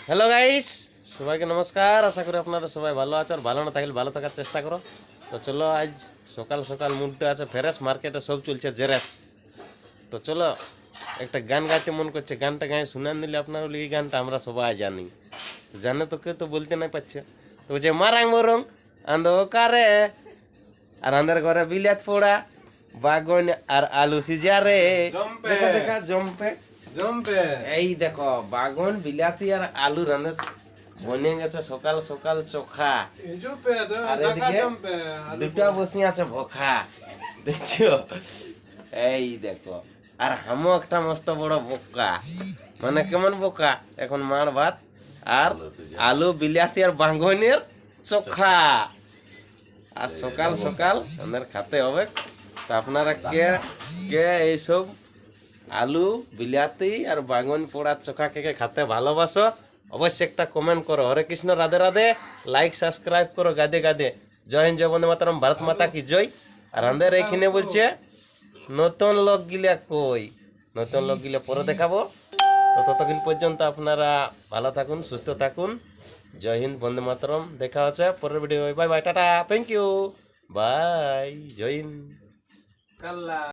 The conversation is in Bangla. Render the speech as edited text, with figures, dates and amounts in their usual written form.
হ্যালো গাইস, সবাইকে নমস্কার। আশা করি আপনারা সবাই ভালো আছো, আর ভালো না থাকলে ভালো থাকার চেষ্টা করো। তো চলো, আজ সকাল সকাল মুডটা আছে ফ্রেশ, মার্কেটে সব চলছে জেরেস। তো চলো, একটা গান গাইতে মন করছে, গানটা গায়ে শুনান দিলে আপনারা এই গানটা আমরা সবাই জানি। তো জানে তো কেউ তো বলতে নাই পারছে। তো যে মারাং মরং অন্ধকারে, আর আন্ধার ঘরে বিলাত পোড়া বাগন আর আলু সিজা রে। দেখা দেখা জম্পে জম্পে এই দেখো, বাগন বিলাতি আর আলু রান্না বনে গেছে সকাল সকাল চোখা। জম্পে আর দেখা এদিকে জম্পে দুটা বসি আছে ভোখা, দেখছো? এই দেখো, আর হামো একটা মস্ত বড় বোকা। মানে কেমন বোকা? এখন মার ভাত আর আলু বিলাতি আর বাঙ্গনের চোখা। আর সকাল সকাল আমাদের খেতে হবে। তা আপনারা কে কে এইসব আলু বিলাতি আর বাঙ্গন পোড়ার চোখা কে কে খেতে ভালোবাসো? অবশ্যই একটা কমেন্ট করো। হরে কৃষ্ণ, রাধে রাধে। লাইক সাবস্ক্রাইব করো গাদে গাদে। জয় হিন্দ, জয় বন্দে মাতরম, ভারত মাতা কি জয়। আর আমাদের এইখানে বলছে নতুন লোক গিলা কই, নতুন লোক গিলা পরে দেখাবো। তো ততক্ষণ পর্যন্ত আপনারা ভালো থাকুন, সুস্থ থাকুন। জয় হিন্দ, বন্দে মাতরম। দেখা হচ্ছে পরের video. Bye bye, tata, thank you, bye, জয় হিন্দ। কাল্লা।